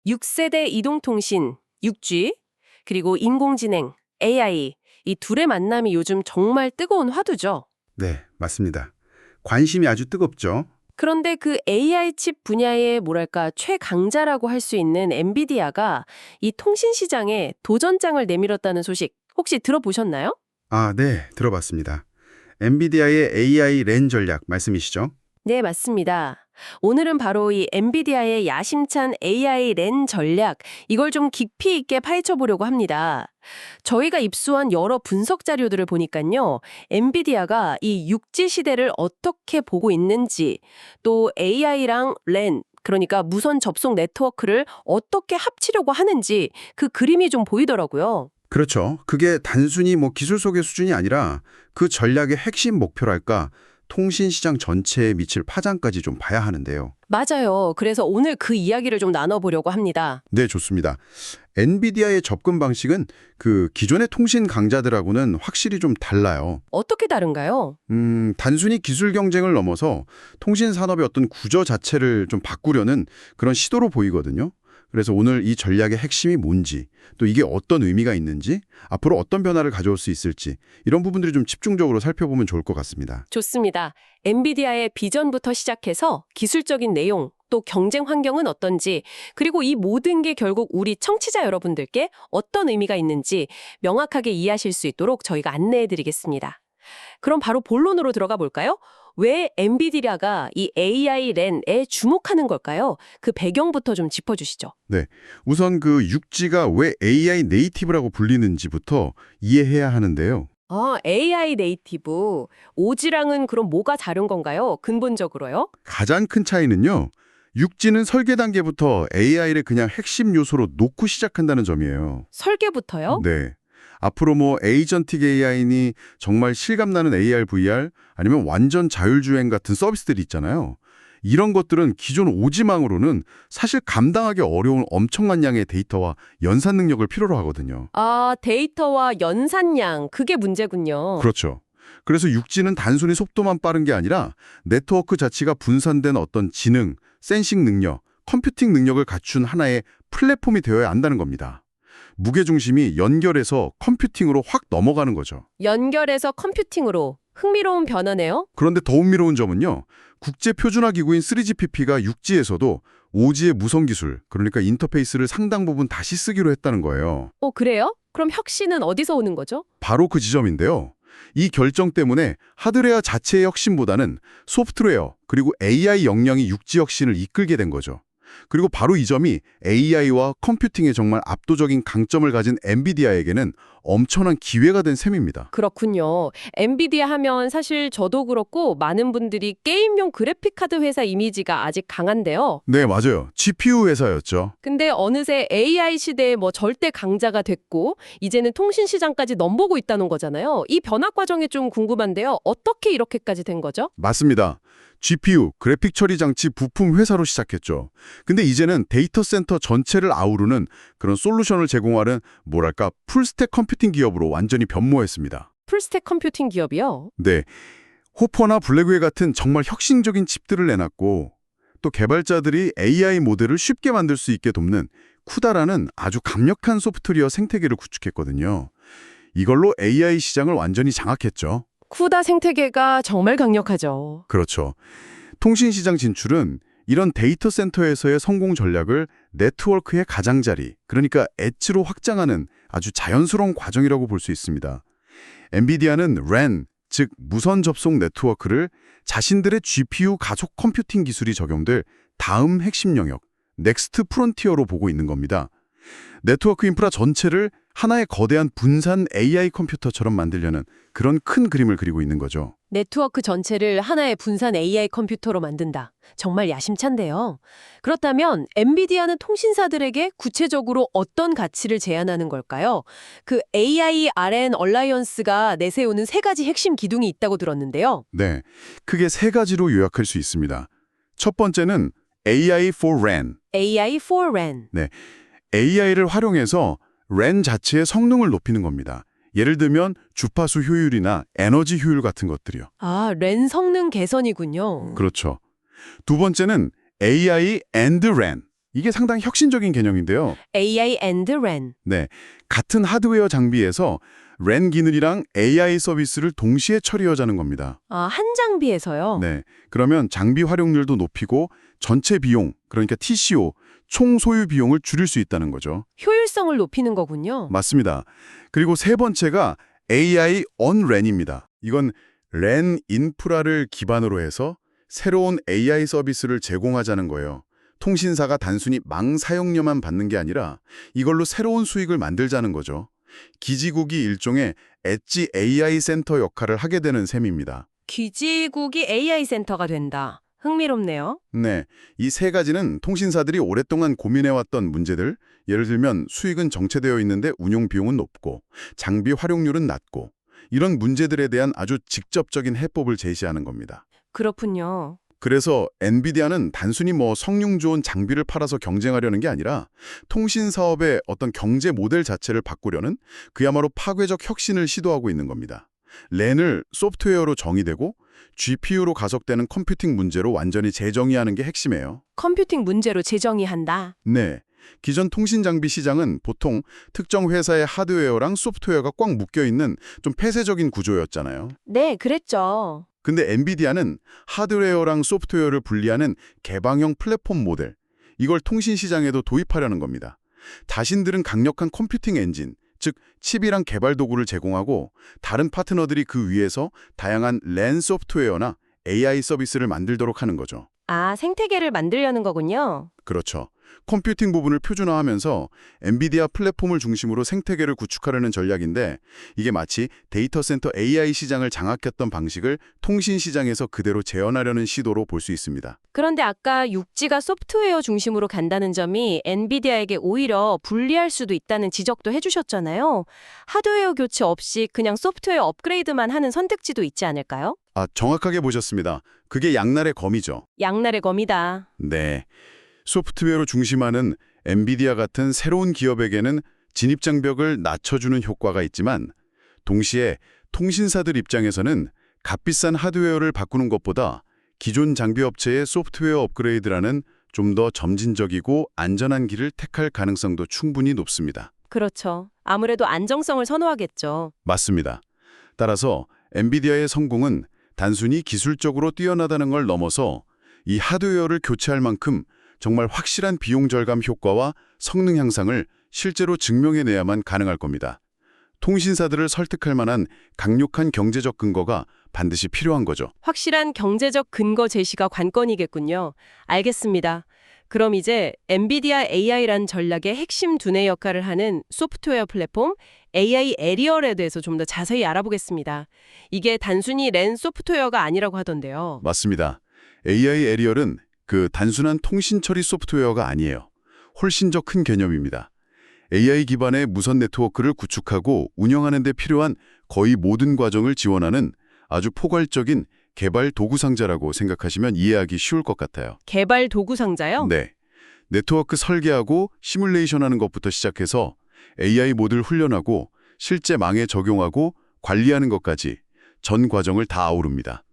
6세대 이동통신, 6G, 그리고 인공지능, AI, 이 둘의 만남이 요즘 정말 뜨거운 화두죠. 네, 맞습니다. 관심이 아주 뜨겁죠. 그런데 그 AI 칩 분야의 뭐랄까 최강자라고 할 수 있는 엔비디아가 이 통신 시장에 도전장을 내밀었다는 소식 혹시 들어보셨나요? 아, 네, 들어봤습니다. 엔비디아의 AI 랜 전략 말씀이시죠? 네, 맞습니다. 오늘은 바로 이 엔비디아의 야심찬 AI 랜 전략, 이걸 좀 깊이 있게 파헤쳐 보려고 합니다. 저희가 입수한 여러 분석 자료들을 보니까요, 엔비디아가 이 6G 시대를 어떻게 보고 있는지, 또 AI랑 랜, 그러니까 무선 접속 네트워크를 어떻게 합치려고 하는지 그 그림이 좀 보이더라고요. 그렇죠. 그게 단순히 기술 소개 수준이 아니라 그 전략의 핵심 목표랄까, 통신 시장 전체에 미칠 파장까지 좀 봐야 하는데요. 맞아요. 그래서 오늘 그 이야기를 좀 나눠보려고 합니다. 네, 좋습니다. 엔비디아의 접근 방식은 그 기존의 통신 강자들하고는 확실히 좀 달라요. 어떻게 다른가요? 단순히 기술 경쟁을 넘어서 통신 산업의 어떤 구조 자체를 좀 바꾸려는 그런 시도로 보이거든요. 그래서 오늘 이 전략의 핵심이 뭔지, 또 이게 어떤 의미가 있는지, 앞으로 어떤 변화를 가져올 수 있을지, 이런 부분들이 좀 집중적으로 살펴보면 좋을 것 같습니다. 좋습니다. 엔비디아의 비전부터 시작해서 기술적인 내용, 또 경쟁 환경은 어떤지, 그리고 이 모든 게 결국 우리 청취자 여러분들께 어떤 의미가 있는지 명확하게 이해하실 수 있도록 저희가 안내해 드리겠습니다. 그럼 바로 본론으로 들어가 볼까요? 왜 엔비디아가 이 AI 랜에 주목하는 걸까요? 그 배경부터 좀 짚어주시죠. 네, 우선 그 6G가 왜 AI 네이티브라고 불리는지부터 이해해야 하는데요. AI 네이티브. 5G랑은 그럼 뭐가 다른 건가요? 근본적으로요? 가장 큰 차이는요. 6G는 설계 단계부터 AI를 그냥 핵심 요소로 놓고 시작한다는 점이에요. 설계부터요? 네. 앞으로 에이전틱 AI니 정말 실감나는 AR, VR 아니면 완전 자율주행 같은 서비스들이 있잖아요. 이런 것들은 기존 오지망으로는 사실 감당하기 어려운 엄청난 양의 데이터와 연산 능력을 필요로 하거든요. 데이터와 연산량, 그게 문제군요. 그렇죠. 그래서 6G는 단순히 속도만 빠른 게 아니라 네트워크 자체가 분산된 어떤 지능, 센싱 능력, 컴퓨팅 능력을 갖춘 하나의 플랫폼이 되어야 한다는 겁니다. 무게중심이 연결해서 컴퓨팅으로 확 넘어가는 거죠. 연결해서 컴퓨팅으로. 흥미로운 변화네요. 그런데 더 흥미로운 점은요. 국제표준화기구인 3GPP가 6G에서도 5G의 무선 기술, 그러니까 인터페이스를 상당 부분 다시 쓰기로 했다는 거예요. 그래요? 그럼 혁신은 어디서 오는 거죠? 바로 그 지점인데요. 이 결정 때문에 하드웨어 자체의 혁신보다는 소프트웨어 그리고 AI 역량이 6G 혁신을 이끌게 된 거죠. 그리고 바로 이 점이 AI와 컴퓨팅에 정말 압도적인 강점을 가진 엔비디아에게는 엄청난 기회가 된 셈입니다. 그렇군요. 엔비디아 하면 사실 저도 그렇고 많은 분들이 게임용 그래픽카드 회사 이미지가 아직 강한데요. 네, 맞아요. GPU 회사였죠. 근데 어느새 AI 시대에 절대 강자가 됐고 이제는 통신 시장까지 넘보고 있다는 거잖아요. 이 변화 과정이 좀 궁금한데요. 어떻게 이렇게까지 된 거죠? 맞습니다. GPU, 그래픽 처리 장치 부품 회사로 시작했죠. 근데 이제는 데이터 센터 전체를 아우르는 그런 솔루션을 제공하는 풀스택 컴퓨팅 기업으로 완전히 변모했습니다. 풀스택 컴퓨팅 기업이요? 네, 호퍼나 블랙웨이 같은 정말 혁신적인 칩들을 내놨고 또 개발자들이 AI 모델을 쉽게 만들 수 있게 돕는 쿠다라는 아주 강력한 소프트웨어 생태계를 구축했거든요. 이걸로 AI 시장을 완전히 장악했죠. 쿠다 생태계가 정말 강력하죠. 그렇죠. 통신시장 진출은 이런 데이터 센터에서의 성공 전략을 네트워크의 가장자리, 그러니까 엣지로 확장하는 아주 자연스러운 과정이라고 볼 수 있습니다. 엔비디아는 랜, 즉 무선 접속 네트워크를 자신들의 GPU 가속 컴퓨팅 기술이 적용될 다음 핵심 영역, 넥스트 프론티어로 보고 있는 겁니다. 네트워크 인프라 전체를 하나의 거대한 분산 AI 컴퓨터처럼 만들려는 그런 큰 그림을 그리고 있는 거죠. 네트워크 전체를 하나의 분산 AI 컴퓨터로 만든다. 정말 야심찬데요. 그렇다면 엔비디아는 통신사들에게 구체적으로 어떤 가치를 제안하는 걸까요? 그 AI RN 얼라이언스가 내세우는 세 가지 핵심 기둥이 있다고 들었는데요. 네, 크게 세 가지로 요약할 수 있습니다. 첫 번째는 AI for RAN. AI for RAN. 네, AI를 활용해서 랜 자체의 성능을 높이는 겁니다. 예를 들면 주파수 효율이나 에너지 효율 같은 것들이요. 랜 성능 개선이군요. 그렇죠. 두 번째는 AI and RAN. 이게 상당히 혁신적인 개념인데요. AI and RAN. 네, 같은 하드웨어 장비에서 랜 기능이랑 AI 서비스를 동시에 처리하자는 겁니다. 아, 한 장비에서요? 네, 그러면 장비 활용률도 높이고 전체 비용, 그러니까 TCO, 총 소유 비용을 줄일 수 있다는 거죠. 효율성을 높이는 거군요. 맞습니다. 그리고 세 번째가 AI on RAN입니다. 이건 랜 인프라를 기반으로 해서 새로운 AI 서비스를 제공하자는 거예요. 통신사가 단순히 망 사용료만 받는 게 아니라 이걸로 새로운 수익을 만들자는 거죠. 기지국이 일종의 엣지 AI 센터 역할을 하게 되는 셈입니다. 기지국이 AI 센터가 된다. 흥미롭네요. 네, 이 세 가지는 통신사들이 오랫동안 고민해왔던 문제들, 예를 들면 수익은 정체되어 있는데 운용 비용은 높고 장비 활용률은 낮고 이런 문제들에 대한 아주 직접적인 해법을 제시하는 겁니다. 그렇군요. 그래서 엔비디아는 단순히 성능 좋은 장비를 팔아서 경쟁하려는 게 아니라 통신 사업의 어떤 경제 모델 자체를 바꾸려는 그야말로 파괴적 혁신을 시도하고 있는 겁니다. 랜을 소프트웨어로 정의되고 GPU로 가속되는 컴퓨팅 문제로 완전히 재정의하는 게 핵심이에요. 컴퓨팅 문제로 재정의한다. 네. 기존 통신 장비 시장은 보통 특정 회사의 하드웨어랑 소프트웨어가 꽉 묶여있는 좀 폐쇄적인 구조였잖아요. 네, 그랬죠. 근데 엔비디아는 하드웨어랑 소프트웨어를 분리하는 개방형 플랫폼 모델, 이걸 통신 시장에도 도입하려는 겁니다. 자신들은 강력한 컴퓨팅 엔진, 즉 칩이랑 개발 도구를 제공하고 다른 파트너들이 그 위에서 다양한 랜 소프트웨어나 AI 서비스를 만들도록 하는 거죠. 아, 생태계를 만들려는 거군요. 그렇죠. 컴퓨팅 부분을 표준화하면서 엔비디아 플랫폼을 중심으로 생태계를 구축하려는 전략인데 이게 마치 데이터 센터 AI 시장을 장악했던 방식을 통신 시장에서 그대로 재현하려는 시도로 볼 수 있습니다. 그런데 아까 육지가 소프트웨어 중심으로 간다는 점이 엔비디아에게 오히려 불리할 수도 있다는 지적도 해주셨잖아요. 하드웨어 교체 없이 그냥 소프트웨어 업그레이드만 하는 선택지도 있지 않을까요? 아, 정확하게 보셨습니다. 그게 양날의 검이죠. 양날의 검이다. 네. 소프트웨어로 중심하는 엔비디아 같은 새로운 기업에게는 진입장벽을 낮춰주는 효과가 있지만 동시에 통신사들 입장에서는 값비싼 하드웨어를 바꾸는 것보다 기존 장비업체의 소프트웨어 업그레이드라는 좀 더 점진적이고 안전한 길을 택할 가능성도 충분히 높습니다. 그렇죠. 아무래도 안정성을 선호하겠죠. 맞습니다. 따라서 엔비디아의 성공은 단순히 기술적으로 뛰어나다는 걸 넘어서 이 하드웨어를 교체할 만큼 정말 확실한 비용 절감 효과와 성능 향상을 실제로 증명해내야만 가능할 겁니다. 통신사들을 설득할 만한 강력한 경제적 근거가 반드시 필요한 거죠. 확실한 경제적 근거 제시가 관건이겠군요. 알겠습니다. 그럼 이제 엔비디아 AI란 전략의 핵심 두뇌 역할을 하는 소프트웨어 플랫폼 AI 에리얼에 대해서 좀 더 자세히 알아보겠습니다. 이게 단순히 랜 소프트웨어가 아니라고 하던데요. 맞습니다. AI 에리얼은 그 단순한 통신 처리 소프트웨어가 아니에요. 훨씬 더 큰 개념입니다. AI 기반의 무선 네트워크를 구축하고 운영하는 데 필요한 거의 모든 과정을 지원하는 아주 포괄적인 개발 도구 상자라고 생각하시면 이해하기 쉬울 것 같아요. 개발 도구 상자요? 네. 네트워크 설계하고 시뮬레이션하는 것부터 시작해서 AI 모델 훈련하고 실제 망에 적용하고 관리하는 것까지 전 과정을 다 아우릅니다.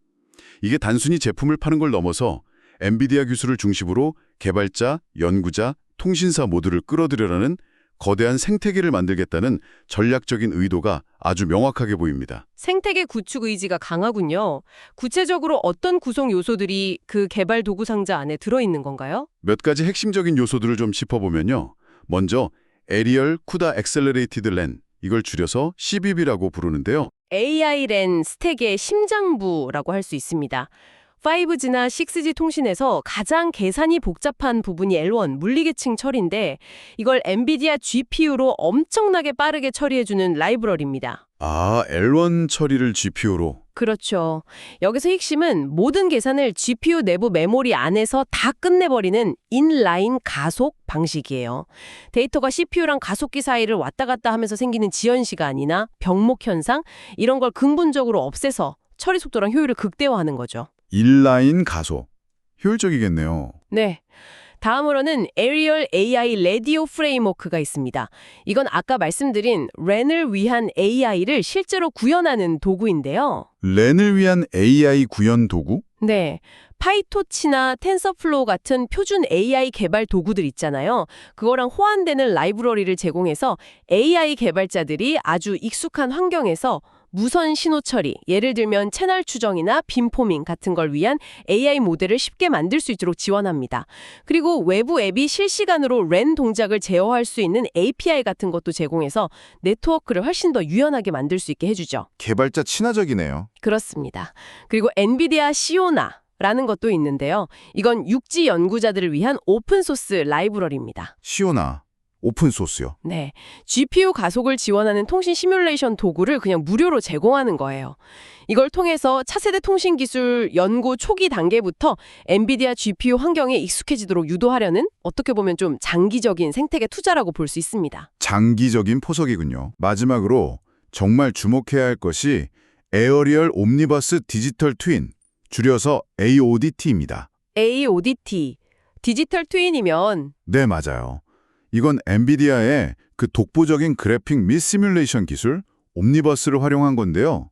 이게 단순히 제품을 파는 걸 넘어서 엔비디아 기술을 중심으로 개발자, 연구자, 통신사 모두를 끌어들여라는 거대한 생태계를 만들겠다는 전략적인 의도가 아주 명확하게 보입니다. 생태계 구축 의지가 강하군요. 구체적으로 어떤 구성 요소들이 그 개발 도구 상자 안에 들어있는 건가요? 몇 가지 핵심적인 요소들을 좀 짚어보면요. 먼저 Aerial CUDA Accelerated LAN, 이걸 줄여서 CBB라고 부르는데요. AI 랜 스택의 심장부라고 할 수 있습니다. 5G나 6G 통신에서 가장 계산이 복잡한 부분이 L1 물리계층 처리인데 이걸 엔비디아 GPU로 엄청나게 빠르게 처리해주는 라이브러리입니다. 아, L1 처리를 GPU로. 그렇죠. 여기서 핵심은 모든 계산을 GPU 내부 메모리 안에서 다 끝내버리는 인라인 가속 방식이에요. 데이터가 CPU랑 가속기 사이를 왔다 갔다 하면서 생기는 지연 시간이나 병목 현상 이런 걸 근본적으로 없애서 처리 속도랑 효율을 극대화하는 거죠. 인라인 가속. 효율적이겠네요. 네. 다음으로는 Aerial AI Radio 프레임워크가 있습니다. 이건 아까 말씀드린 랜을 위한 AI를 실제로 구현하는 도구인데요. 랜을 위한 AI 구현 도구? 네, 파이토치나 텐서플로우 같은 표준 AI 개발 도구들 있잖아요. 그거랑 호환되는 라이브러리를 제공해서 AI 개발자들이 아주 익숙한 환경에서 무선 신호 처리, 예를 들면 채널 추정이나 빔포밍 같은 걸 위한 AI 모델을 쉽게 만들 수 있도록 지원합니다. 그리고 외부 앱이 실시간으로 렌 동작을 제어할 수 있는 API 같은 것도 제공해서 네트워크를 훨씬 더 유연하게 만들 수 있게 해주죠. 개발자 친화적이네요. 그렇습니다. 그리고 엔비디아 시오나라는 것도 있는데요. 이건 육지 연구자들을 위한 오픈소스 라이브러리입니다. 시오나, 오픈소스요. 네, GPU 가속을 지원하는 통신 시뮬레이션 도구를 그냥 무료로 제공하는 거예요. 이걸 통해서 차세대 통신 기술 연구 초기 단계부터 엔비디아 GPU 환경에 익숙해지도록 유도하려는 어떻게 보면 좀 장기적인 생태계 투자라고 볼 수 있습니다. 장기적인 포석이군요. 마지막으로 정말 주목해야 할 것이 에어리얼 옴니버스 디지털 트윈, 줄여서 AODT입니다. AODT, 디지털 트윈이면 네, 맞아요. 이건 엔비디아의 그 독보적인 그래픽 및 시뮬레이션 기술, 옴니버스를 활용한 건데요.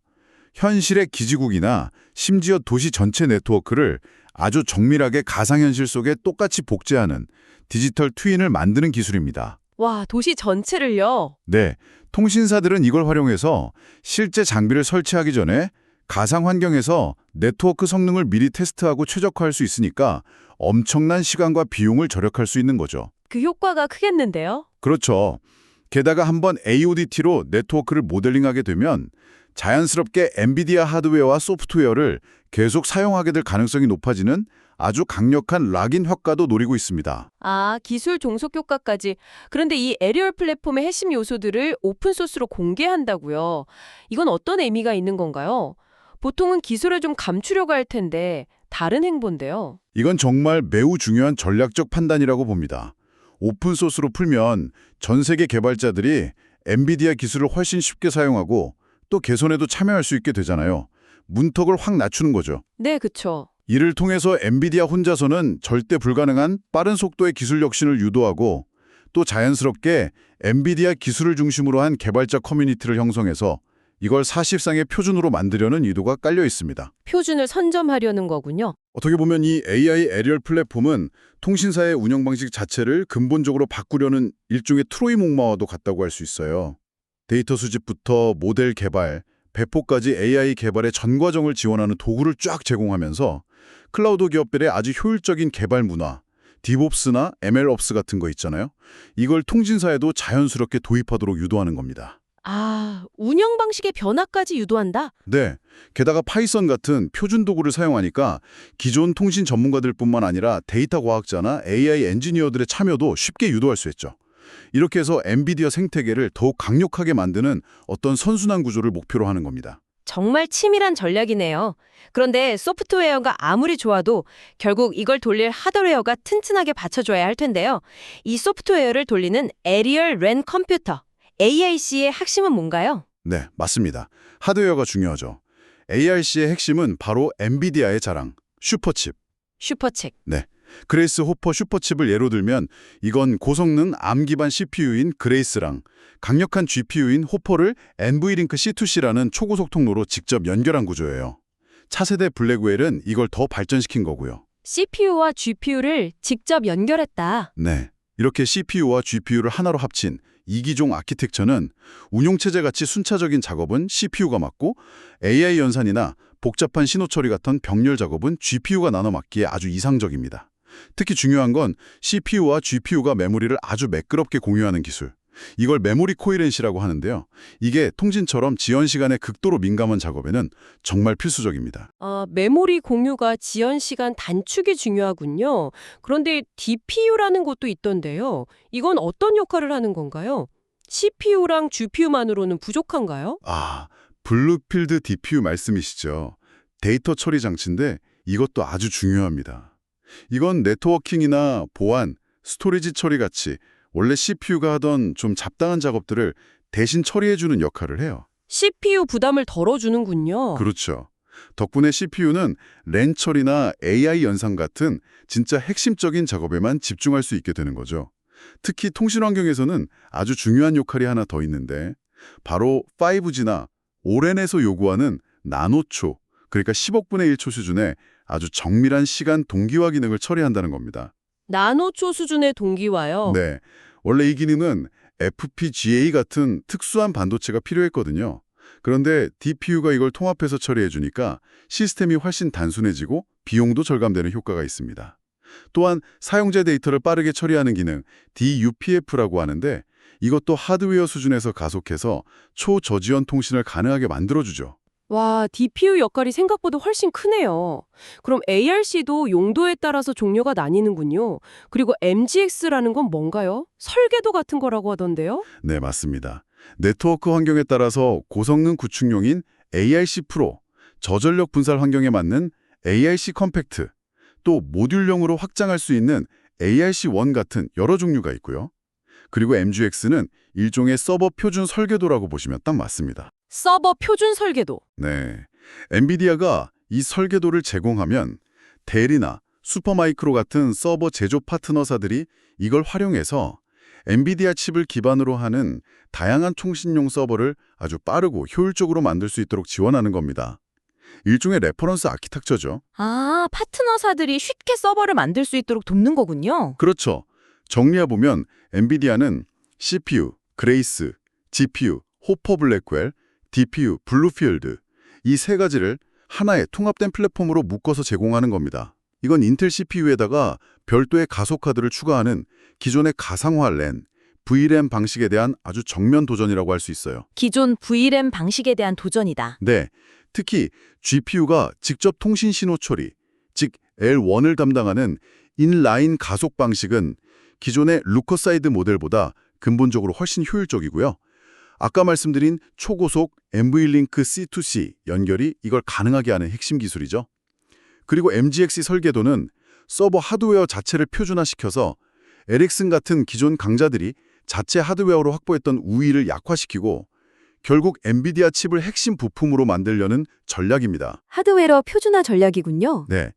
현실의 기지국이나 심지어 도시 전체 네트워크를 아주 정밀하게 가상현실 속에 똑같이 복제하는 디지털 트윈을 만드는 기술입니다. 와, 도시 전체를요. 네, 통신사들은 이걸 활용해서 실제 장비를 설치하기 전에 가상 환경에서 네트워크 성능을 미리 테스트하고 최적화할 수 있으니까 엄청난 시간과 비용을 절약할 수 있는 거죠. 그 효과가 크겠는데요? 그렇죠. 게다가 한번 AODT로 네트워크를 모델링하게 되면 자연스럽게 엔비디아 하드웨어와 소프트웨어를 계속 사용하게 될 가능성이 높아지는 아주 강력한 락인 효과도 노리고 있습니다. 아, 기술 종속 효과까지. 그런데 이 에리얼 플랫폼의 핵심 요소들을 오픈소스로 공개한다고요. 이건 어떤 의미가 있는 건가요? 보통은 기술을 좀 감추려고 할 텐데 다른 행보인데요. 이건 정말 매우 중요한 전략적 판단이라고 봅니다. 오픈소스로 풀면 전 세계 개발자들이 엔비디아 기술을 훨씬 쉽게 사용하고 또 개선에도 참여할 수 있게 되잖아요. 문턱을 확 낮추는 거죠. 네, 그쵸. 이를 통해서 엔비디아 혼자서는 절대 불가능한 빠른 속도의 기술 혁신을 유도하고 또 자연스럽게 엔비디아 기술을 중심으로 한 개발자 커뮤니티를 형성해서 이걸 사실상의 표준으로 만들려는 의도가 깔려 있습니다. 표준을 선점하려는 거군요. 어떻게 보면 이 AI 에리얼 플랫폼은 통신사의 운영 방식 자체를 근본적으로 바꾸려는 일종의 트로이 목마와도 같다고 할 수 있어요. 데이터 수집부터 모델 개발, 배포까지 AI 개발의 전 과정을 지원하는 도구를 쫙 제공하면서 클라우드 기업들의 아주 효율적인 개발 문화, 디브옵스나 MLOps 같은 거 있잖아요. 이걸 통신사에도 자연스럽게 도입하도록 유도하는 겁니다. 아, 운영 방식의 변화까지 유도한다? 네. 게다가 파이썬 같은 표준 도구를 사용하니까 기존 통신 전문가들뿐만 아니라 데이터 과학자나 AI 엔지니어들의 참여도 쉽게 유도할 수 있죠. 이렇게 해서 엔비디아 생태계를 더욱 강력하게 만드는 어떤 선순환 구조를 목표로 하는 겁니다. 정말 치밀한 전략이네요. 그런데 소프트웨어가 아무리 좋아도 결국 이걸 돌릴 하드웨어가 튼튼하게 받쳐줘야 할 텐데요. 이 소프트웨어를 돌리는 에리얼 렌 컴퓨터, ARC의 핵심은 뭔가요? 네, 맞습니다. 하드웨어가 중요하죠. ARC의 핵심은 바로 엔비디아의 자랑, 슈퍼칩. 슈퍼책. 네. 그레이스 호퍼 슈퍼칩을 예로 들면 이건 고성능 ARM 기반 CPU인 그레이스랑 강력한 GPU인 호퍼를 NVLink C2C라는 초고속 통로로 직접 연결한 구조예요. 차세대 블랙웰은 이걸 더 발전시킨 거고요. CPU와 GPU를 직접 연결했다. 네. 이렇게 CPU와 GPU를 하나로 합친 이기종 아키텍처는 운용체제 같이 순차적인 작업은 CPU가 맡고 AI 연산이나 복잡한 신호 처리 같은 병렬 작업은 GPU가 나눠 맡기에 아주 이상적입니다. 특히 중요한 건 CPU와 GPU가 메모리를 아주 매끄럽게 공유하는 기술. 이걸 메모리 코헤렌시라고 하는데요. 이게 통신처럼 지연 시간에 극도로 민감한 작업에는 정말 필수적입니다. 메모리 공유가 지연 시간 단축이 중요하군요. 그런데 DPU라는 것도 있던데요. 이건 어떤 역할을 하는 건가요? CPU랑 GPU만으로는 부족한가요? 아, 블루필드 DPU 말씀이시죠. 데이터 처리 장치인데 이것도 아주 중요합니다. 이건 네트워킹이나 보안, 스토리지 처리 같이 원래 CPU가 하던 좀 잡다한 작업들을 대신 처리해주는 역할을 해요. CPU 부담을 덜어주는군요. 그렇죠. 덕분에 CPU는 렌 처리나 AI 연산 같은 진짜 핵심적인 작업에만 집중할 수 있게 되는 거죠. 특히 통신 환경에서는 아주 중요한 역할이 하나 더 있는데 바로 5G나 오랜에서 요구하는 나노초, 그러니까 10억 분의 1초 수준의 아주 정밀한 시간 동기화 기능을 처리한다는 겁니다. 나노초 수준의 동기화요. 네, 원래 이 기능은 FPGA 같은 특수한 반도체가 필요했거든요. 그런데 DPU가 이걸 통합해서 처리해 주니까 시스템이 훨씬 단순해지고 비용도 절감되는 효과가 있습니다. 또한 사용자 데이터를 빠르게 처리하는 기능 DUPF라고 하는데 이것도 하드웨어 수준에서 가속해서 초저지연 통신을 가능하게 만들어주죠. 와, DPU 역할이 생각보다 훨씬 크네요. 그럼 ARC도 용도에 따라서 종류가 나뉘는군요. 그리고 MGX라는 건 뭔가요? 설계도 같은 거라고 하던데요? 네, 맞습니다. 네트워크 환경에 따라서 고성능 구축용인 ARC 프로, 저전력 분산 환경에 맞는 ARC 컴팩트, 또 모듈용으로 확장할 수 있는 ARC1 같은 여러 종류가 있고요. 그리고 MGX는 일종의 서버 표준 설계도라고 보시면 딱 맞습니다. 서버 표준 설계도. 네, 엔비디아가 이 설계도를 제공하면 델이나 슈퍼마이크로 같은 서버 제조 파트너사들이 이걸 활용해서 엔비디아 칩을 기반으로 하는 다양한 통신용 서버를 아주 빠르고 효율적으로 만들 수 있도록 지원하는 겁니다. 일종의 레퍼런스 아키텍처죠. 아, 파트너사들이 쉽게 서버를 만들 수 있도록 돕는 거군요. 그렇죠. 정리해보면 엔비디아는 CPU, 그레이스, GPU, 호퍼 블랙웰, DPU, 블루필드 이 세 가지를 하나의 통합된 플랫폼으로 묶어서 제공하는 겁니다. 이건 인텔 CPU에다가 별도의 가속카드를 추가하는 기존의 가상화 랜, VRAM 방식에 대한 아주 정면 도전이라고 할 수 있어요. 기존 VRAM 방식에 대한 도전이다. 네, 특히 GPU가 직접 통신 신호 처리, 즉 L1을 담당하는 인라인 가속 방식은 기존의 루커사이드 모델보다 근본적으로 훨씬 효율적이고요. 아까 말씀드린 초고속 NVLink C2C 연결이 이걸 가능하게 하는 핵심 기술이죠. 그리고 MGX 설계도는 서버 하드웨어 자체를 표준화시켜서 에릭슨 같은 기존 강자들이 자체 하드웨어로 확보했던 우위를 약화시키고 결국 엔비디아 칩을 핵심 부품으로 만들려는 전략입니다. 하드웨어 표준화 전략이군요. 네,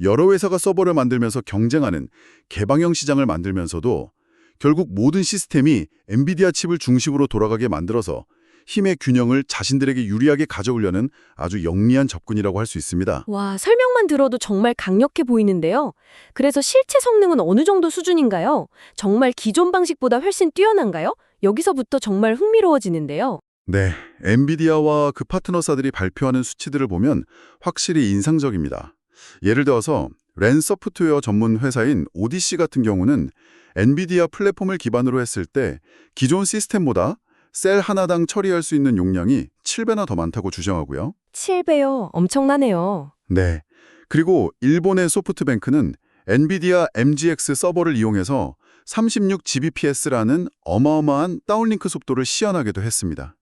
여러 회사가 서버를 만들면서 경쟁하는 개방형 시장을 만들면서도 결국 모든 시스템이 엔비디아 칩을 중심으로 돌아가게 만들어서 힘의 균형을 자신들에게 유리하게 가져오려는 아주 영리한 접근이라고 할 수 있습니다. 와, 설명만 들어도 정말 강력해 보이는데요. 그래서 실제 성능은 어느 정도 수준인가요? 정말 기존 방식보다 훨씬 뛰어난가요? 여기서부터 정말 흥미로워지는데요. 네, 엔비디아와 그 파트너사들이 발표하는 수치들을 보면 확실히 인상적입니다. 예를 들어서 랜 소프트웨어 전문 회사인 오디시 같은 경우는 엔비디아 플랫폼을 기반으로 했을 때 기존 시스템보다 셀 하나당 처리할 수 있는 용량이 7배나 더 많다고 주장하고요. 7배요. 엄청나네요. 네, 그리고 일본의 소프트뱅크는 엔비디아 MGX 서버를 이용해서 36Gbps라는 어마어마한 다운링크 속도를 시연하기도 했습니다.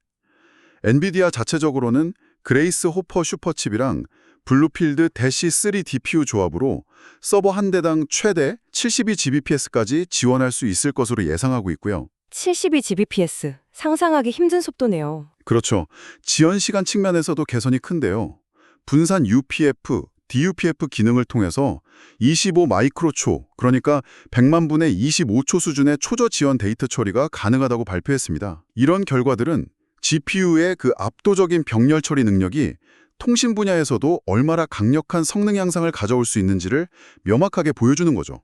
엔비디아 자체적으로는 그레이스 호퍼 슈퍼칩이랑 블루필드 대시 3 DPU 조합으로 서버 한 대당 최대 72Gbps까지 지원할 수 있을 것으로 예상하고 있고요. 72Gbps. 상상하기 힘든 속도네요. 그렇죠. 지연 시간 측면에서도 개선이 큰데요. 분산 UPF, DUPF 기능을 통해서 25 마이크로초, 그러니까 100만 분의 25초 수준의 초저 지연 데이터 처리가 가능하다고 발표했습니다. 이런 결과들은 GPU의 그 압도적인 병렬 처리 능력이 통신 분야에서도 얼마나 강력한 성능 향상을 가져올 수 있는지를 명확하게 보여주는 거죠.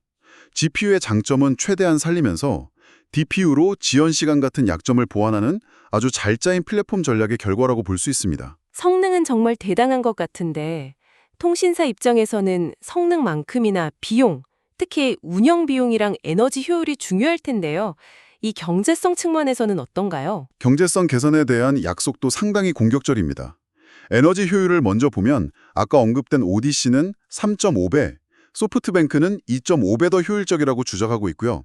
GPU의 장점은 최대한 살리면서 DPU로 지연 시간 같은 약점을 보완하는 아주 잘 짜인 플랫폼 전략의 결과라고 볼 수 있습니다. 성능은 정말 대단한 것 같은데 통신사 입장에서는 성능만큼이나 비용, 특히 운영 비용이랑 에너지 효율이 중요할 텐데요. 이 경제성 측면에서는 어떤가요? 경제성 개선에 대한 약속도 상당히 공격적입니다. 에너지 효율을 먼저 보면 아까 언급된 오디시는 3.5배, 소프트뱅크는 2.5배 더 효율적이라고 주장하고 있고요.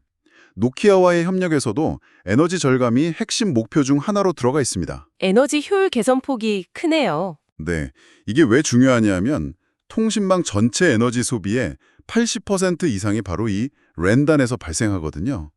노키아와의 협력에서도 에너지 절감이 핵심 목표 중 하나로 들어가 있습니다. 에너지 효율 개선 폭이 크네요. 네, 이게 왜 중요하냐면 통신망 전체 에너지 소비의 80% 이상이 바로 이 랜단에서 발생하거든요.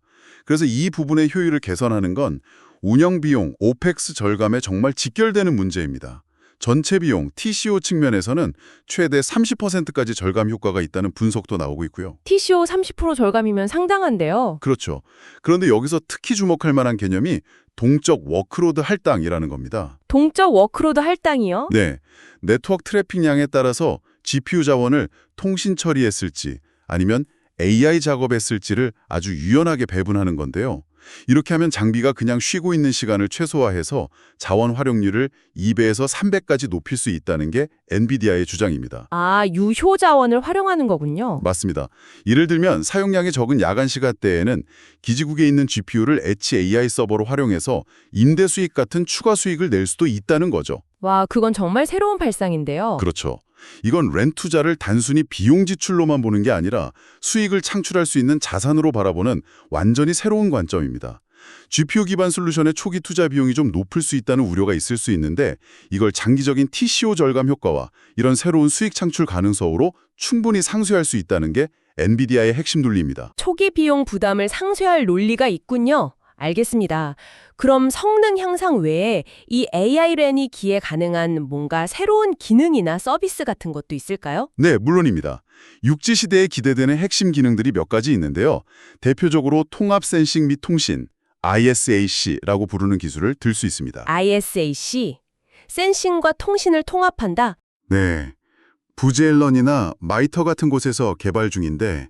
그래서 이 부분의 효율을 개선하는 건 운영 비용, 오펙스 절감에 정말 직결되는 문제입니다. 전체 비용, TCO 측면에서는 최대 30%까지 절감 효과가 있다는 분석도 나오고 있고요. TCO 30% 절감이면 상당한데요. 그렇죠. 그런데 여기서 특히 주목할 만한 개념이 동적 워크로드 할당이라는 겁니다. 동적 워크로드 할당이요? 네, 네트워크 트래픽량에 따라서 GPU 자원을 통신 처리했을지 아니면 AI 작업했을지를 아주 유연하게 배분하는 건데요. 이렇게 하면 장비가 그냥 쉬고 있는 시간을 최소화해서 자원 활용률을 2배에서 3배까지 높일 수 있다는 게 엔비디아의 주장입니다. 아, 유효 자원을 활용하는 거군요. 맞습니다. 예를 들면 사용량이 적은 야간 시간대에는 기지국에 있는 GPU를 엣지 AI 서버로 활용해서 임대 수익 같은 추가 수익을 낼 수도 있다는 거죠. 와, 그건 정말 새로운 발상인데요. 그렇죠. 이건 렌트 투자를 단순히 비용 지출로만 보는 게 아니라 수익을 창출할 수 있는 자산으로 바라보는 완전히 새로운 관점입니다. GPU 기반 솔루션의 초기 투자 비용이 좀 높을 수 있다는 우려가 있을 수 있는데 이걸 장기적인 TCO 절감 효과와 이런 새로운 수익 창출 가능성으로 충분히 상쇄할 수 있다는 게 엔비디아의 핵심 논리입니다. 초기 비용 부담을 상쇄할 논리가 있군요. 알겠습니다. 그럼 성능 향상 외에 이 AI 렌이 기에 가능한 뭔가 새로운 기능이나 서비스 같은 것도 있을까요? 네, 물론입니다. 6G 시대에 기대되는 핵심 기능들이 몇 가지 있는데요. 대표적으로 통합 센싱 및 통신, ISAC라고 부르는 기술을 들 수 있습니다. ISAC, 센싱과 통신을 통합한다? 네, 부제앨런이나 마이터 같은 곳에서 개발 중인데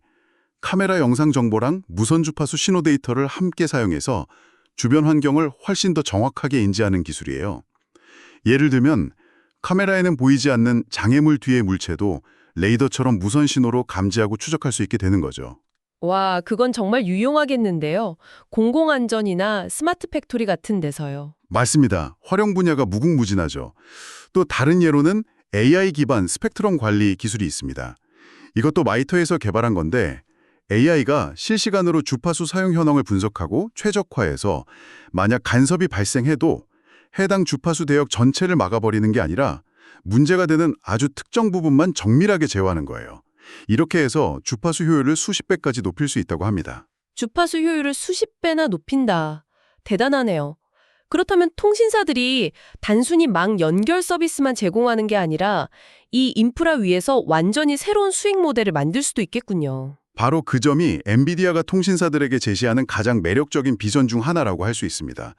카메라 영상 정보랑 무선 주파수 신호 데이터를 함께 사용해서 주변 환경을 훨씬 더 정확하게 인지하는 기술이에요. 예를 들면 카메라에는 보이지 않는 장애물 뒤의 물체도 레이더처럼 무선 신호로 감지하고 추적할 수 있게 되는 거죠. 와, 그건 정말 유용하겠는데요. 공공안전이나 스마트 팩토리 같은 데서요. 맞습니다. 활용 분야가 무궁무진하죠. 또 다른 예로는 AI 기반 스펙트럼 관리 기술이 있습니다. 이것도 마이터에서 개발한 건데 AI가 실시간으로 주파수 사용 현황을 분석하고 최적화해서 만약 간섭이 발생해도 해당 주파수 대역 전체를 막아버리는 게 아니라 문제가 되는 아주 특정 부분만 정밀하게 제어하는 거예요. 이렇게 해서 주파수 효율을 수십 배까지 높일 수 있다고 합니다. 주파수 효율을 수십 배나 높인다. 대단하네요. 그렇다면 통신사들이 단순히 망 연결 서비스만 제공하는 게 아니라 이 인프라 위에서 완전히 새로운 수익 모델을 만들 수도 있겠군요. 바로 그 점이 엔비디아가 통신사들에게 제시하는 가장 매력적인 비전 중 하나라고 할 수 있습니다.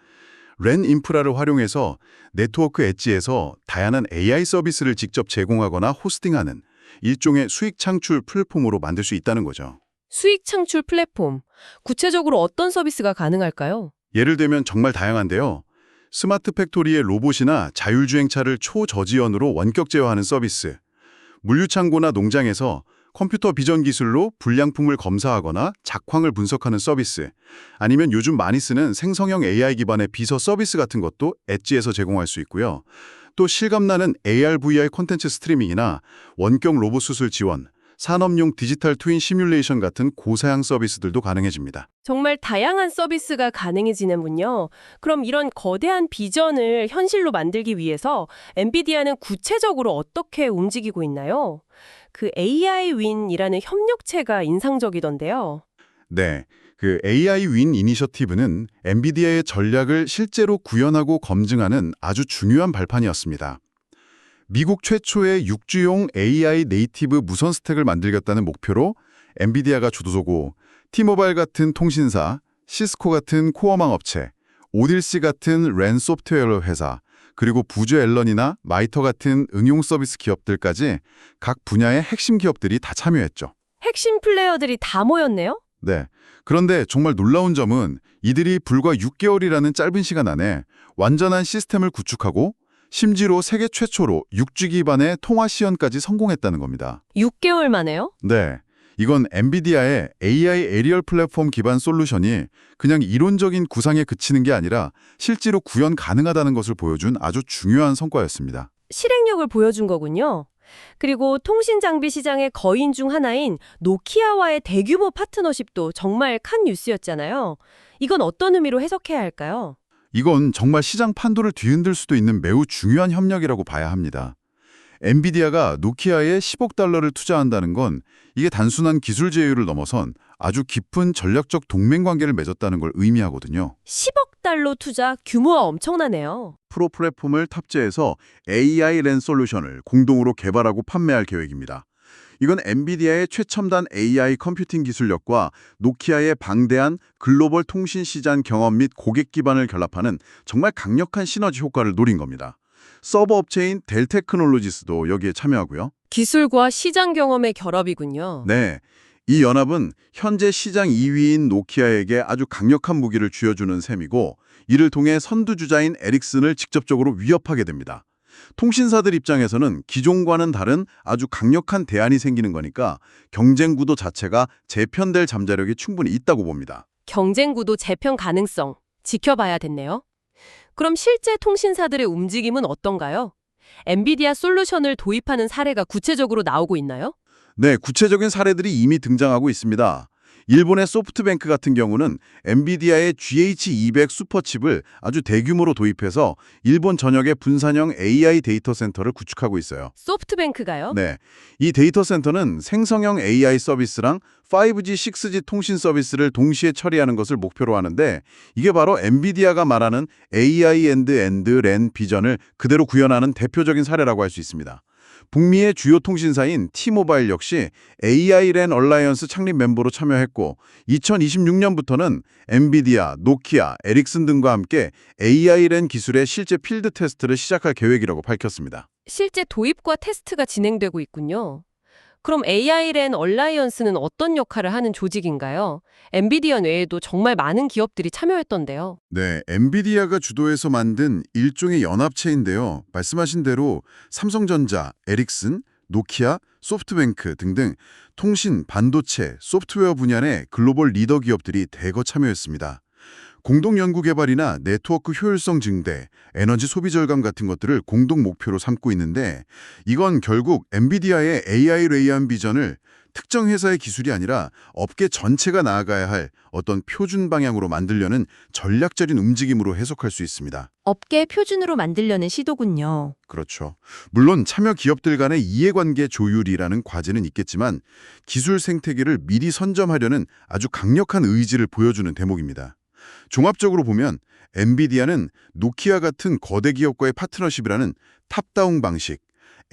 렌 인프라를 활용해서 네트워크 엣지에서 다양한 AI 서비스를 직접 제공하거나 호스팅하는 일종의 수익 창출 플랫폼으로 만들 수 있다는 거죠. 수익 창출 플랫폼. 구체적으로 어떤 서비스가 가능할까요? 예를 들면 정말 다양한데요. 스마트 팩토리의 로봇이나 자율주행차를 초저지연으로 원격 제어하는 서비스, 물류창고나 농장에서 컴퓨터 비전 기술로 불량품을 검사하거나 작황을 분석하는 서비스, 아니면 요즘 많이 쓰는 생성형 AI 기반의 비서 서비스 같은 것도 엣지에서 제공할 수 있고요. 또 실감나는 AR, VR 콘텐츠 스트리밍이나 원격 로봇 수술 지원, 산업용 디지털 트윈 시뮬레이션 같은 고사양 서비스들도 가능해집니다. 정말 다양한 서비스가 가능해지는군요. 그럼 이런 거대한 비전을 현실로 만들기 위해서 엔비디아는 구체적으로 어떻게 움직이고 있나요? 그 AI 윈이라는 협력체가 인상적이던데요. 네, 그 AI 윈 이니셔티브는 엔비디아의 전략을 실제로 구현하고 검증하는 아주 중요한 발판이었습니다. 미국 최초의 6G용 AI 네이티브 무선 스택을 만들겠다는 목표로 엔비디아가 주도하고 T-모바일 같은 통신사, 시스코 같은 코어망 업체, 오딜시 같은 렌 소프트웨어 회사, 그리고 부제앨런이나 마이터 같은 응용 서비스 기업들까지 각 분야의 핵심 기업들이 다 참여했죠. 핵심 플레이어들이 다 모였네요? 네. 그런데 정말 놀라운 점은 이들이 불과 6개월이라는 짧은 시간 안에 완전한 시스템을 구축하고 심지어 세계 최초로 6G 기반의 통화 시연까지 성공했다는 겁니다. 6개월 만에요? 네. 이건 엔비디아의 AI 에리얼 플랫폼 기반 솔루션이 그냥 이론적인 구상에 그치는 게 아니라 실제로 구현 가능하다는 것을 보여준 아주 중요한 성과였습니다. 실행력을 보여준 거군요. 그리고 통신 장비 시장의 거인 중 하나인 노키아와의 대규모 파트너십도 정말 큰 뉴스였잖아요. 이건 어떤 의미로 해석해야 할까요? 이건 정말 시장 판도를 뒤흔들 수도 있는 매우 중요한 협력이라고 봐야 합니다. 엔비디아가 노키아에 10억 달러를 투자한다는 건 이게 단순한 기술 제휴를 넘어선 아주 깊은 전략적 동맹 관계를 맺었다는 걸 의미하거든요. 10억 달러 투자 규모가 엄청나네요. 프로 플랫폼을 탑재해서 AI 렌 솔루션을 공동으로 개발하고 판매할 계획입니다. 이건 엔비디아의 최첨단 AI 컴퓨팅 기술력과 노키아의 방대한 글로벌 통신 시장 경험 및 고객 기반을 결합하는 정말 강력한 시너지 효과를 노린 겁니다. 서버 업체인 델 테크놀로지스도 여기에 참여하고요. 기술과 시장 경험의 결합이군요. 네, 이 연합은 현재 시장 2위인 노키아에게 아주 강력한 무기를 쥐어주는 셈이고 이를 통해 선두주자인 에릭슨을 직접적으로 위협하게 됩니다. 통신사들 입장에서는 기존과는 다른 아주 강력한 대안이 생기는 거니까 경쟁 구도 자체가 재편될 잠재력이 충분히 있다고 봅니다. 경쟁 구도 재편 가능성 지켜봐야겠네요. 그럼 실제 통신사들의 움직임은 어떤가요? 엔비디아 솔루션을 도입하는 사례가 구체적으로 나오고 있나요? 네, 구체적인 사례들이 이미 등장하고 있습니다. 일본의 소프트뱅크 같은 경우는 엔비디아의 GH200 슈퍼칩을 아주 대규모로 도입해서 일본 전역의 분산형 AI 데이터 센터를 구축하고 있어요. 소프트뱅크가요? 네, 이 데이터 센터는 생성형 AI 서비스랑 5G, 6G 통신 서비스를 동시에 처리하는 것을 목표로 하는데 이게 바로 엔비디아가 말하는 AI 엔드 랜 비전을 그대로 구현하는 대표적인 사례라고 할 수 있습니다. 북미의 주요 통신사인 T-모바일 역시 AI 랜 얼라이언스 창립 멤버로 참여했고 2026년부터는 엔비디아, 노키아, 에릭슨 등과 함께 AI 랜 기술의 실제 필드 테스트를 시작할 계획이라고 밝혔습니다. 실제 도입과 테스트가 진행되고 있군요. 그럼 AI 랜 얼라이언스는 어떤 역할을 하는 조직인가요? 엔비디아 외에도 정말 많은 기업들이 참여했던데요. 네, 엔비디아가 주도해서 만든 일종의 연합체인데요. 말씀하신 대로 삼성전자, 에릭슨, 노키아, 소프트뱅크 등등 통신, 반도체, 소프트웨어 분야의 글로벌 리더 기업들이 대거 참여했습니다. 공동 연구 개발이나 네트워크 효율성 증대, 에너지 소비 절감 같은 것들을 공동 목표로 삼고 있는데 이건 결국 엔비디아의 AI 레이안 비전을 특정 회사의 기술이 아니라 업계 전체가 나아가야 할 어떤 표준 방향으로 만들려는 전략적인 움직임으로 해석할 수 있습니다. 업계 표준으로 만들려는 시도군요. 그렇죠. 물론 참여 기업들 간의 이해관계 조율이라는 과제는 있겠지만 기술 생태계를 미리 선점하려는 아주 강력한 의지를 보여주는 대목입니다. 종합적으로 보면 엔비디아는 노키아 같은 거대 기업과의 파트너십이라는 탑다운 방식,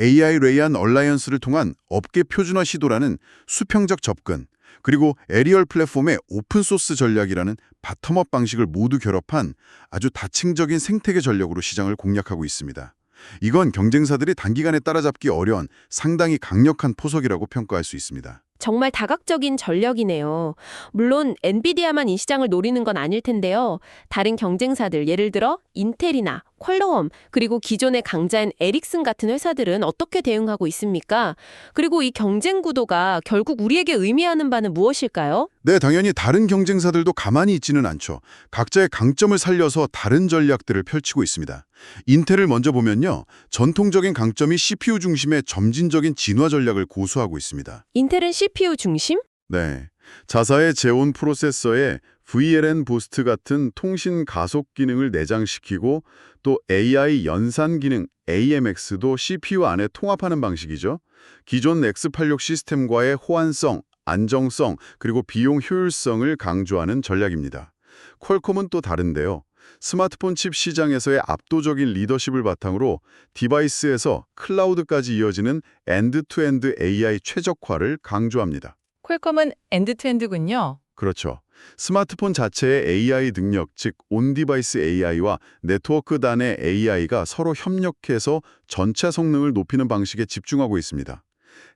AI 레이안 얼라이언스를 통한 업계 표준화 시도라는 수평적 접근, 그리고 에리얼 플랫폼의 오픈소스 전략이라는 바텀업 방식을 모두 결합한 아주 다층적인 생태계 전략으로 시장을 공략하고 있습니다. 이건 경쟁사들이 단기간에 따라잡기 어려운 상당히 강력한 포석이라고 평가할 수 있습니다. 정말 다각적인 전략이네요. 물론 엔비디아만 이 시장을 노리는 건 아닐 텐데요. 다른 경쟁사들, 예를 들어 인텔이나 퀄러엄, 그리고 기존의 강자인 에릭슨 같은 회사들은 어떻게 대응하고 있습니까? 그리고 이 경쟁 구도가 결국 우리에게 의미하는 바는 무엇일까요? 네, 당연히 다른 경쟁사들도 가만히 있지는 않죠. 각자의 강점을 살려서 다른 전략들을 펼치고 있습니다. 인텔을 먼저 보면요. 전통적인 강점이 CPU 중심의 점진적인 진화 전략을 고수하고 있습니다. 인텔은 CPU 중심? 네, 자사의 제온 프로세서에 VLN 부스트 같은 통신 가속 기능을 내장시키고 또 AI 연산 기능 AMX도 CPU 안에 통합하는 방식이죠. 기존 X86 시스템과의 호환성, 안정성, 그리고 비용 효율성을 강조하는 전략입니다. 퀄콤은 또 다른데요. 스마트폰 칩 시장에서의 압도적인 리더십을 바탕으로 디바이스에서 클라우드까지 이어지는 엔드-투-엔드 AI 최적화를 강조합니다. 퀄컴은 엔드-투-엔드군요. 그렇죠. 스마트폰 자체의 AI 능력, 즉 온디바이스 AI와 네트워크 단의 AI가 서로 협력해서 전체 성능을 높이는 방식에 집중하고 있습니다.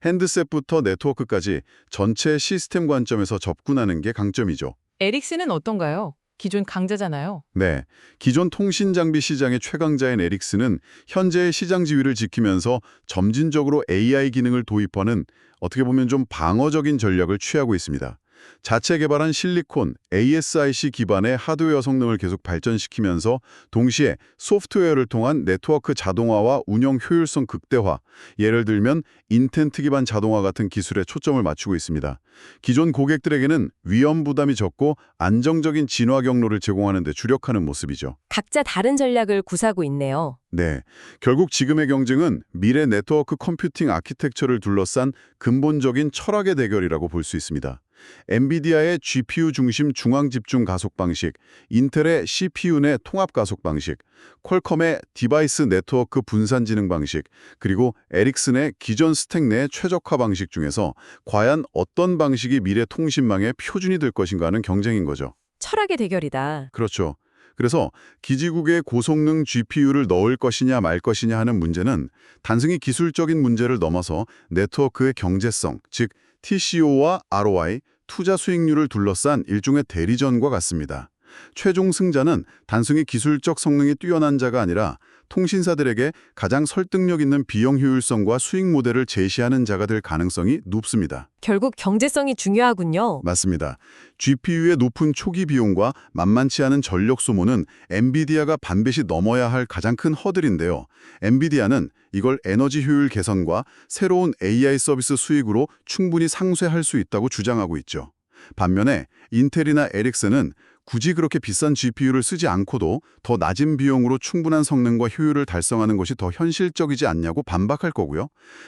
핸드셋부터 네트워크까지 전체 시스템 관점에서 접근하는 게 강점이죠. 에릭슨은 어떤가요? 기존 강자잖아요. 네, 기존 통신 장비 시장의 최강자인 에릭슨은 현재의 시장 지위를 지키면서 점진적으로 AI 기능을 도입하는 어떻게 보면 좀 방어적인 전략을 취하고 있습니다. 자체 개발한 실리콘, ASIC 기반의 하드웨어 성능을 계속 발전시키면서 동시에 소프트웨어를 통한 네트워크 자동화와 운영 효율성 극대화, 예를 들면 인텐트 기반 자동화 같은 기술에 초점을 맞추고 있습니다. 기존 고객들에게는 위험 부담이 적고 안정적인 진화 경로를 제공하는 데 주력하는 모습이죠. 각자 다른 전략을 구사하고 있네요. 네, 결국 지금의 경쟁은 미래 네트워크 컴퓨팅 아키텍처를 둘러싼 근본적인 철학의 대결이라고 볼 수 있습니다. 엔비디아의 GPU 중심 중앙 집중 가속 방식, 인텔의 CPU 내 통합 가속 방식, 퀄컴의 디바이스 네트워크 분산 지능 방식, 그리고 에릭슨의 기존 스택 내 최적화 방식 중에서 과연 어떤 방식이 미래 통신망의 표준이 될 것인가 하는 경쟁인 거죠. 철학의 대결이다. 그렇죠. 그래서 기지국에 고성능 GPU를 넣을 것이냐 말 것이냐 하는 문제는 단순히 기술적인 문제를 넘어서 네트워크의 경제성, 즉 TCO와 ROI, 투자 수익률을 둘러싼 일종의 대리전과 같습니다. 최종 승자는 단순히 기술적 성능이 뛰어난 자가 아니라 통신사들에게 가장 설득력 있는 비용 효율성과 수익 모델을 제시하는 자가 될 가능성이 높습니다. 결국 경제성이 중요하군요. 맞습니다. GPU의 높은 초기 비용과 만만치 않은 전력 소모는 엔비디아가 반드시 넘어야 할 가장 큰 허들인데요. 엔비디아는 이걸 에너지 효율 개선과 새로운 AI 서비스 수익으로 충분히 상쇄할 수 있다고 주장하고 있죠. 반면에 인텔이나 에릭슨은 굳이 그렇게 비싼 GPU를 쓰지 않고도 더 낮은 비용으로 충분한 성능과 효율을 달성하는 것이 더 현실적이지 않냐고 반박할 거고요.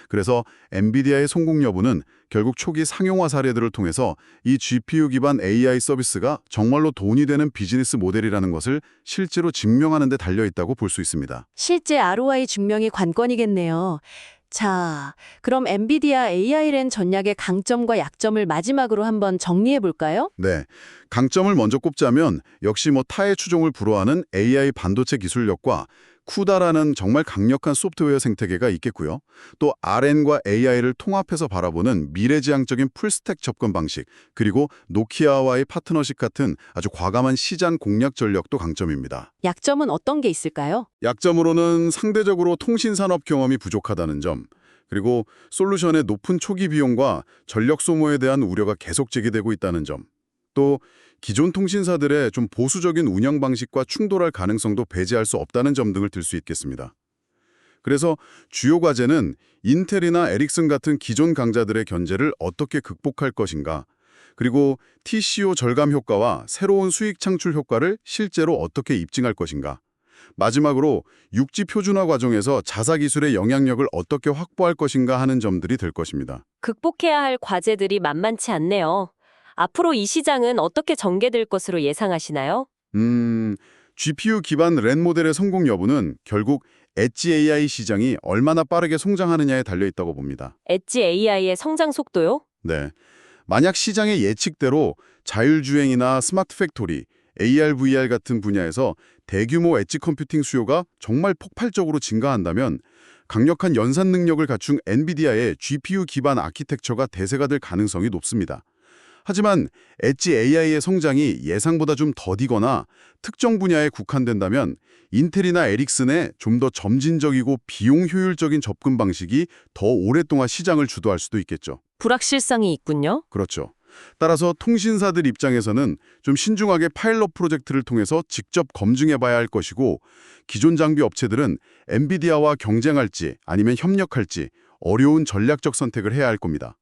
그래서 엔비디아의 성공 여부는 결국 초기 상용화 사례들을 통해서 이 GPU 기반 AI 서비스가 정말로 돈이 되는 비즈니스 모델이라는 것을 실제로 증명하는 데 달려있다고 볼 수 있습니다. 실제 ROI 증명이 관건이겠네요. 자, 그럼 엔비디아 AI랜 전략의 강점과 약점을 마지막으로 한번 정리해 볼까요? 네, 강점을 먼저 꼽자면 역시 타의 추종을 불허하는 AI 반도체 기술력과 쿠다라는 정말 강력한 소프트웨어 생태계가 있겠고요. 또 RN과 AI를 통합해서 바라보는 미래지향적인 풀스택 접근 방식, 그리고 노키아와의 파트너십 같은 아주 과감한 시장 공략 전략도 강점입니다. 약점은 어떤 게 있을까요? 약점으로는 상대적으로 통신산업 경험이 부족하다는 점, 그리고 솔루션의 높은 초기 비용과 전력 소모에 대한 우려가 계속 제기되고 있다는 점, 또 기존 통신사들의 좀 보수적인 운영 방식과 충돌할 가능성도 배제할 수 없다는 점 등을 들 수 있겠습니다. 그래서 주요 과제는 인텔이나 에릭슨 같은 기존 강자들의 견제를 어떻게 극복할 것인가, 그리고 TCO 절감 효과와 새로운 수익 창출 효과를 실제로 어떻게 입증할 것인가, 마지막으로 육지 표준화 과정에서 자사 기술의 영향력을 어떻게 확보할 것인가 하는 점들이 될 것입니다. 극복해야 할 과제들이 만만치 않네요. 앞으로 이 시장은 어떻게 전개될 것으로 예상하시나요? GPU 기반 랜 모델의 성공 여부는 결국 엣지 AI 시장이 얼마나 빠르게 성장하느냐에 달려있다고 봅니다. 엣지 AI의 성장 속도요? 네, 만약 시장의 예측대로 자율주행이나 스마트 팩토리, AR, VR 같은 분야에서 대규모 엣지 컴퓨팅 수요가 정말 폭발적으로 증가한다면 강력한 연산 능력을 갖춘 엔비디아의 GPU 기반 아키텍처가 대세가 될 가능성이 높습니다. 하지만 엣지 AI의 성장이 예상보다 좀 더디거나 특정 분야에 국한된다면 인텔이나 에릭슨의 좀 더 점진적이고 비용 효율적인 접근 방식이 더 오랫동안 시장을 주도할 수도 있겠죠. 불확실성이 있군요. 그렇죠. 따라서 통신사들 입장에서는 좀 신중하게 파일럿 프로젝트를 통해서 직접 검증해봐야 할 것이고, 기존 장비 업체들은 엔비디아와 경쟁할지 아니면 협력할지 어려운 전략적 선택을 해야 할 겁니다.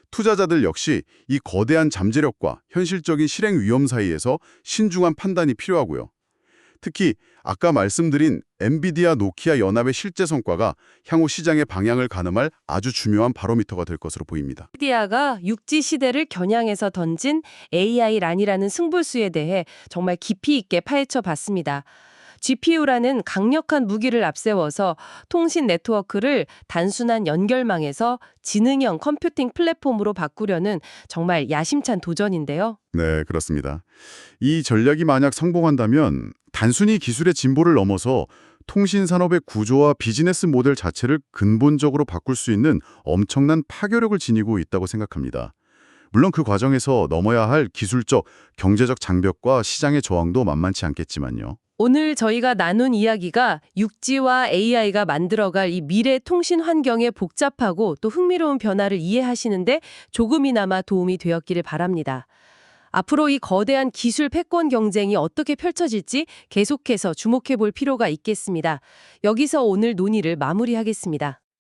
투자자들 역시 이 거대한 잠재력과 현실적인 실행 위험 사이에서 신중한 판단이 필요하고요. 특히 아까 말씀드린 엔비디아 노키아 연합의 실제 성과가 향후 시장의 방향을 가늠할 아주 중요한 바로미터가 될 것으로 보입니다. 엔비디아가 육지 시대를 겨냥해서 던진 AI란이라는 승부수에 대해 정말 깊이 있게 파헤쳐 봤습니다. GPU라는 강력한 무기를 앞세워서 통신 네트워크를 단순한 연결망에서 지능형 컴퓨팅 플랫폼으로 바꾸려는 정말 야심찬 도전인데요. 네, 그렇습니다. 이 전략이 만약 성공한다면 단순히 기술의 진보를 넘어서 통신 산업의 구조와 비즈니스 모델 자체를 근본적으로 바꿀 수 있는 엄청난 파괴력을 지니고 있다고 생각합니다. 물론 그 과정에서 넘어야 할 기술적, 경제적 장벽과 시장의 저항도 만만치 않겠지만요. 오늘 저희가 나눈 이야기가 육지와 AI가 만들어갈 이 미래 통신 환경의 복잡하고 또 흥미로운 변화를 이해하시는데 조금이나마 도움이 되었기를 바랍니다. 앞으로 이 거대한 기술 패권 경쟁이 어떻게 펼쳐질지 계속해서 주목해 볼 필요가 있겠습니다. 여기서 오늘 논의를 마무리하겠습니다.